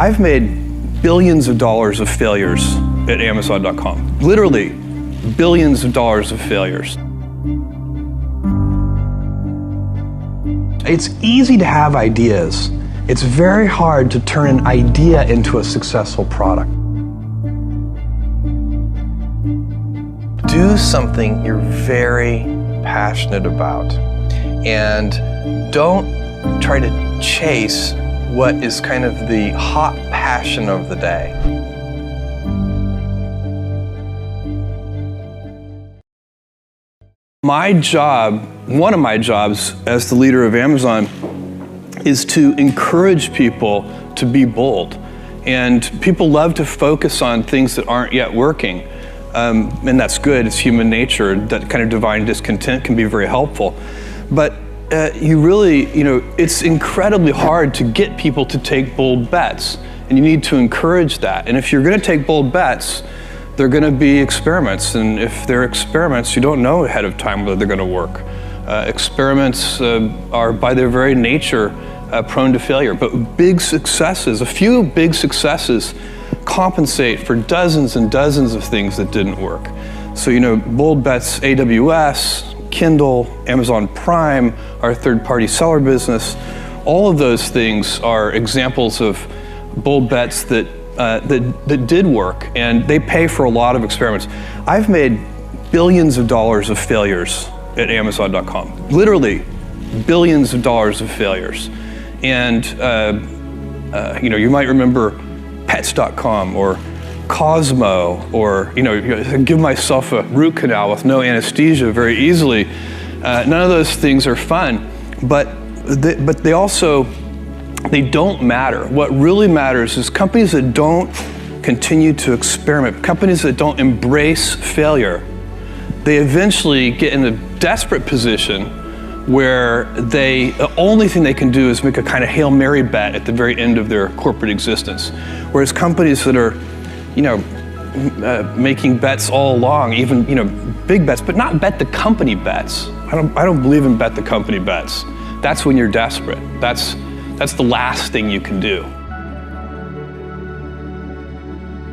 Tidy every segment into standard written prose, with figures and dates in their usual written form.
I've made billions of dollars of failures at Amazon.com. Literally, billions of dollars of failures. It's easy to have ideas. It's very hard to turn an idea into a successful product. Do something you're very passionate about, and don't try to chase what is kind of the hot passion of the day. My job, one of my jobs as the leader of Amazon, is to encourage people to be bold. And people love to focus on things that aren't yet working. And that's good, it's human nature. That kind of divine discontent can be very helpful. But it's incredibly hard to get people to take bold bets. And you need to encourage that. And if you're gonna take bold bets, they're gonna be experiments. And if they're experiments, you don't know ahead of time whether they're gonna work. Experiments are by their very nature prone to failure. But big successes, a few big successes, compensate for dozens and dozens of things that didn't work. So, bold bets, AWS, Kindle, Amazon Prime, our third-party seller business, all of those things are examples of bold bets that did work, and they pay for a lot of experiments. I've made billions of dollars of failures at Amazon.com. Literally, billions of dollars of failures. And you might remember Pets.com or Cosmo, or give myself a root canal with no anesthesia very easily. None of those things are fun, but they don't matter. What really matters is companies that don't continue to experiment, companies that don't embrace failure. They eventually get in a desperate position where the only thing they can do is make a kind of Hail Mary bet at the very end of their corporate existence. Whereas companies that are, making bets all along, even, big bets, but not bet the company bets. I don't believe in bet the company bets. That's when you're desperate. That's the last thing you can do.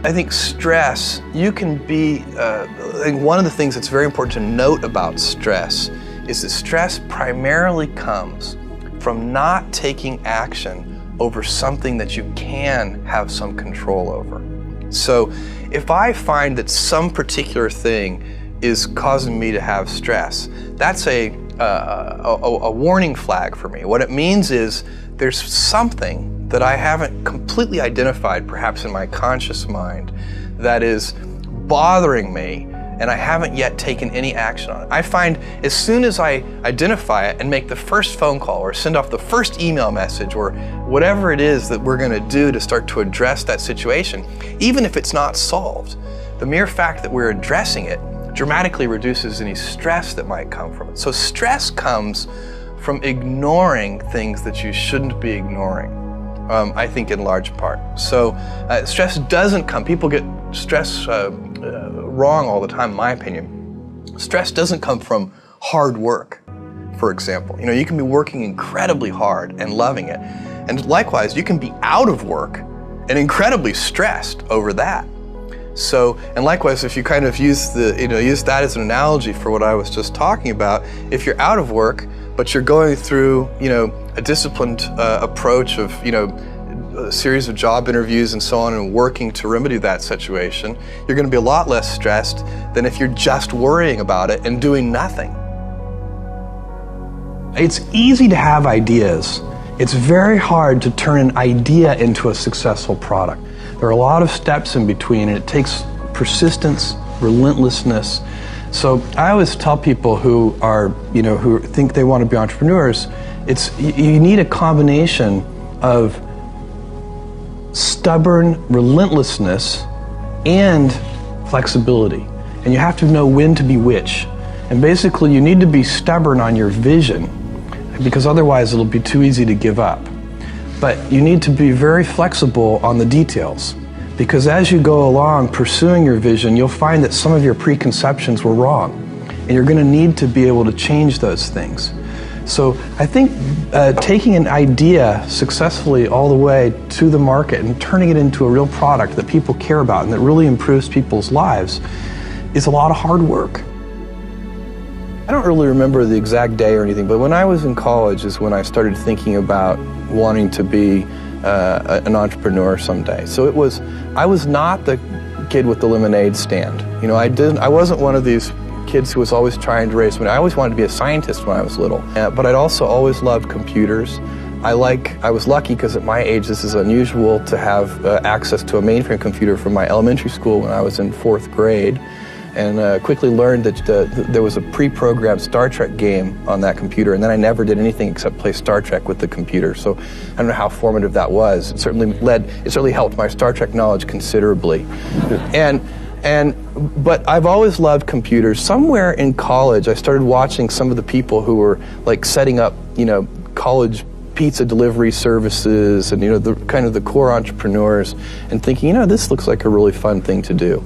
I think stress, you can be, I think one of the things that's very important to note about stress is that stress primarily comes from not taking action over something that you can have some control over. So if I find that some particular thing is causing me to have stress, that's a warning flag for me. What it means is there's something that I haven't completely identified, perhaps in my conscious mind, that is bothering me, and I haven't yet taken any action on it. I find as soon as I identify it and make the first phone call or send off the first email message or whatever it is that we're gonna do to start to address that situation, even if it's not solved, the mere fact that we're addressing it dramatically reduces any stress that might come from it. So stress comes from ignoring things that you shouldn't be ignoring, I think in large part. So stress doesn't come, people get stress wrong all the time, in my opinion. Stress doesn't come from hard work, for example. You can be working incredibly hard and loving it. And likewise, you can be out of work and incredibly stressed over that. So, and likewise, if you kind of use that as an analogy for what I was just talking about, if you're out of work, but you're going through, a disciplined approach of, a series of job interviews and so on, and working to remedy that situation, you're going to be a lot less stressed than if you're just worrying about it and doing nothing. It's easy to have ideas. It's very hard to turn an idea into a successful product. There are a lot of steps in between, and it takes persistence, relentlessness. So I always tell people who are, who think they want to be entrepreneurs, you need a combination of stubborn relentlessness and flexibility. And you have to know when to be which. And basically you need to be stubborn on your vision, because otherwise it'll be too easy to give up. But you need to be very flexible on the details, because as you go along pursuing your vision, you'll find that some of your preconceptions were wrong, and you're going to need to be able to change those things. So I think taking an idea successfully all the way to the market and turning it into a real product that people care about and that really improves people's lives is a lot of hard work. I don't really remember the exact day or anything, but when I was in college is when I started thinking about wanting to be an entrepreneur someday. So I was not the kid with the lemonade stand. You know, I wasn't one of these kids who was always trying to raise money. I always wanted to be a scientist when I was little, but I'd also always loved computers. I was lucky because at my age this is unusual to have access to a mainframe computer from my elementary school when I was in 4th grade, and quickly learned that there was a pre-programmed Star Trek game on that computer, and then I never did anything except play Star Trek with the computer. So I don't know how formative that was. It certainly helped my Star Trek knowledge considerably. But I've always loved computers. Somewhere in college, I started watching some of the people who were like setting up, you know, college pizza delivery services and, you know, the kind of the core entrepreneurs, and thinking, you know, this looks like a really fun thing to do.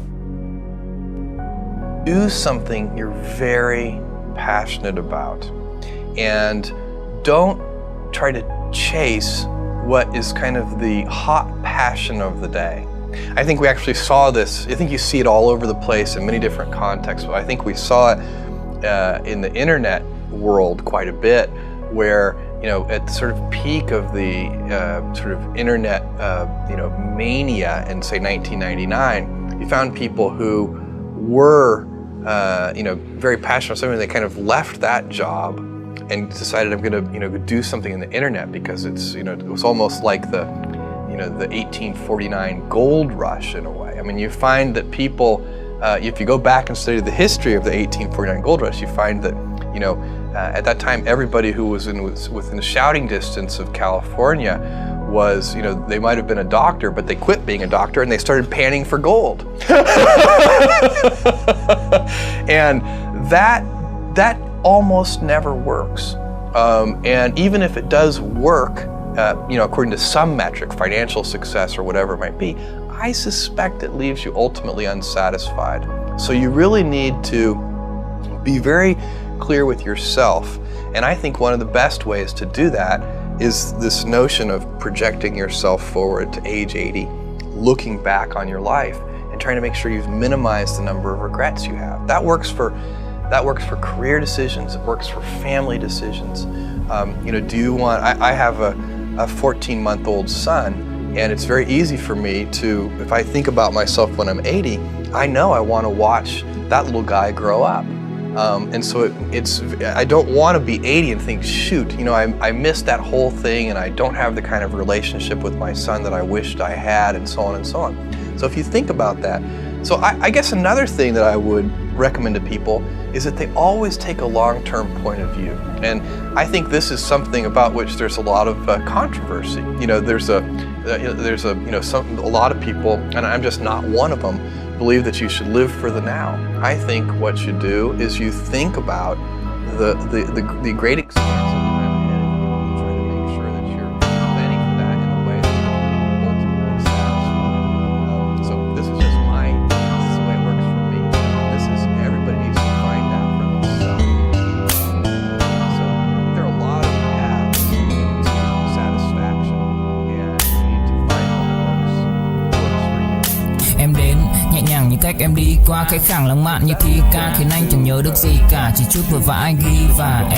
Do something you're very passionate about, and don't try to chase what is kind of the hot passion of the day. I think we actually saw this. I think you see it all over the place in many different contexts, but I think we saw it in the internet world quite a bit, where, you know, at the sort of peak of the sort of internet you know, mania in, say, 1999, you found people who were you know, very passionate about something. They kind of left that job and decided, I'm going to, you know, do something in the internet, because it's, you know, it was almost like the, you know, the 1849 gold rush in a way. I mean, you find that people, if you go back and study the history of the 1849 gold rush, you find that, you know, at that time everybody who was within a shouting distance of California was, you know, they might have been a doctor, but they quit being a doctor and they started panning for gold. And that almost never works. And even if it does work, you know, according to some metric, financial success or whatever it might be, I suspect it leaves you ultimately unsatisfied. So you really need to be very clear with yourself. And I think one of the best ways to do that is this notion of projecting yourself forward to age 80, looking back on your life and trying to make sure you've minimized the number of regrets you have. That works for career decisions. It works for family decisions. You know, do you want? I have a 14-month-old son, and it's very easy for me to, if I think about myself when I'm 80, I know I want to watch that little guy grow up. And so I don't want to be 80 and think, shoot, you know, I missed that whole thing and I don't have the kind of relationship with my son that I wished I had, and so on and so on. So if you think about that, so I guess another thing that I would recommend to people is that they always take a long-term point of view. And I think this is something about which there's a lot of controversy. You know, there's a lot of people, and I'm just not one of them, believe that you should live for the now. I think what you do is you think about the great expanse of time ahead of you and try to make sure that you're planning for that in a way that's ultimately satisfying. So this is just this is the way it works for me. Everybody needs to find that for themselves. So there are a lot of paths to satisfaction, and you need to find what works for you. Em đến nhẹ nhàng như cách em đi qua cái khẳng lãng mạn như thi ca, khiến anh chẳng nhớ được gì cả, chỉ chút vội vã anh ghi. Và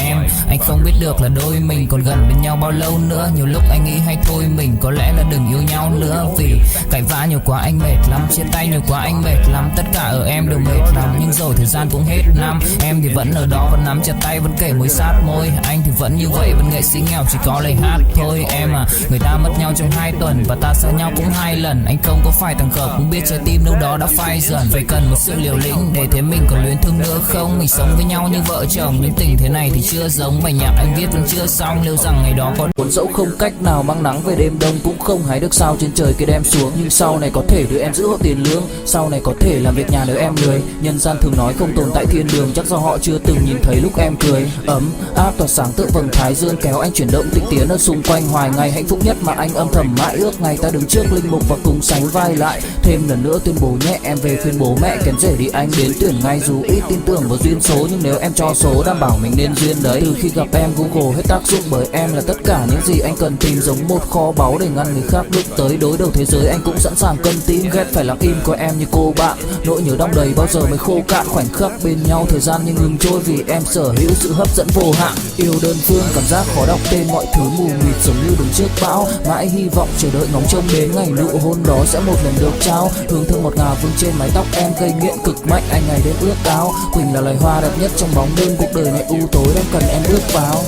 anh không biết được là đôi mình còn gần bên nhau bao lâu nữa. Nhiều lúc anh nghĩ hay thôi mình có lẽ là đừng yêu nhau nữa, vì cãi vã nhiều quá anh mệt lắm, chia tay nhiều quá anh mệt lắm, tất cả ở em đều mệt lắm. Nhưng rồi thời gian cũng hết năm, em thì vẫn ở đó, vẫn nắm chặt tay, vẫn kể môi sát môi. Anh thì vẫn như vậy, vẫn nghệ sĩ nghèo chỉ có lời hát thôi. Em à, người ta mất nhau trong 2 tuần và ta xa nhau cũng 2 lần. Anh không có phải thằng khờ, cũng biết trái tim đâu đó đã phai dần. Phải cần một sự liều lĩnh để thấy mình còn luyến thương nữa không. Mình sống với nhau như vợ chồng, nhưng tình thế này thì chưa giống. Bài nhạc anh viết vẫn chưa xong, liệu rằng ngày đó có buồn dẫu không cách nào mang nắng về đêm đông, cũng không hái được sao trên trời kia đem xuống. Nhưng sau này có thể đưa em giữ hộ tiền lương, sau này có thể làm việc nhà nếu em lười. Nhân gian thường nói không tồn tại thiên đường, chắc do họ chưa từng nhìn thấy lúc em cười. Ấm áp tỏa sáng tựa vầng thái dương, kéo anh chuyển động tịch tiến ở xung quanh hoài ngày. Hạnh phúc nhất mà anh âm thầm mãi ước, ngày ta đứng trước linh mục và cùng sánh vai lại. Thêm lần nữa tuyên bố nhé, em về khuyên bố mẹ kén rể đi anh đến tuyển ngay. Dù ít tin tưởng vào duyên số nhưng nếu em cho số đảm bảo mình nên duyên đấy. Từ khi gặp em Google hết tác dụng bởi em là tất cả những gì anh cần tìm, giống một kho báu để ngăn người khác bước tới. Đối đầu thế giới anh cũng sẵn sàng cân tim, ghét phải lặng im của em như cô bạn. Nỗi nhớ đong đầy bao giờ mới khô cạn, khoảnh khắc bên nhau thời gian như ngừng trôi vì em sở hữu sự hấp dẫn vô hạn. Yêu đơn phương cảm giác khó đọc tên, mọi thứ mù mịt giống như đứng trước bão. Mãi hy vọng chờ đợi ngóng trông đến ngày nụ hôn đó sẽ một lần được trao. Hương thơm ngọt ngào vương trên mái tóc em, gây nghiện cực mạnh anh ngày đêm ước áo. Quỳnh là loài hoa đẹp nhất trong bóng đêm, cuộc đời này u tối đang cần em bước vào.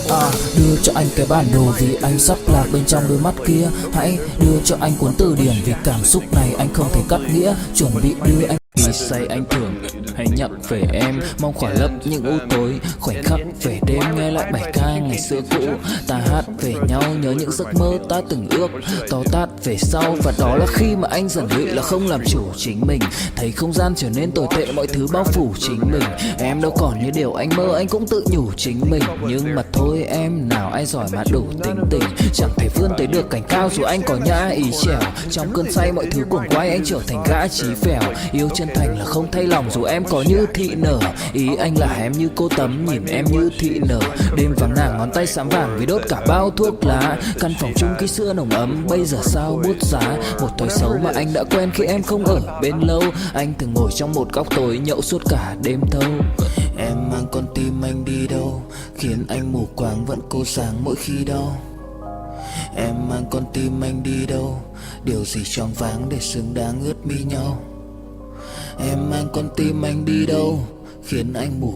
Đưa cho anh cái bản đồ vì anh sắp lạc bên trong đôi mắt kia. Hãy đưa cho anh cuốn từ điển vì cảm xúc này anh không thể cắt nghĩa. Chuẩn bị đưa anh khi say anh thường hay nhắc về em, mong khỏa lấp những u tối khoảnh khắc về đêm. Nghe lại bài ca ngày xưa cũ ta hát về nhau, nhớ những giấc mơ ta từng ước to tát về sau. Và đó là khi mà anh dần lụy là không làm chủ chính mình, thấy không gian trở nên tồi tệ, mọi thứ bao phủ chính mình. Em đâu còn như điều anh mơ, anh cũng tự nhủ chính mình. Nhưng mà thôi em, nào ai giỏi mà đủ tính tình, chẳng thể vươn tới được cảnh cao dù anh có nhã ý trèo. Trong cơn say mọi thứ cuồng quay anh trở thành gã chí phèo. Yêu chân thành là không thay lòng dù em có như thị nở. Ý anh là em như cô tấm nhìn em như thị nở. Đêm vắng nàng ngón tay xám vàng vì đốt cả bao thuốc lá. Căn phòng chung ký xưa nồng ấm bây giờ sao bút giá. Một thói xấu mà anh đã quen khi em không ở bên lâu. Anh thường ngồi trong một góc tối nhậu suốt cả đêm thâu. Em mang con tim anh đi đâu, khiến anh mù quáng vẫn cô sáng mỗi khi đau. Em mang con tim anh đi đâu, điều gì choáng váng để xứng đáng ướt mi nhau. Em mang con tim anh đi đâu, khiến anh mù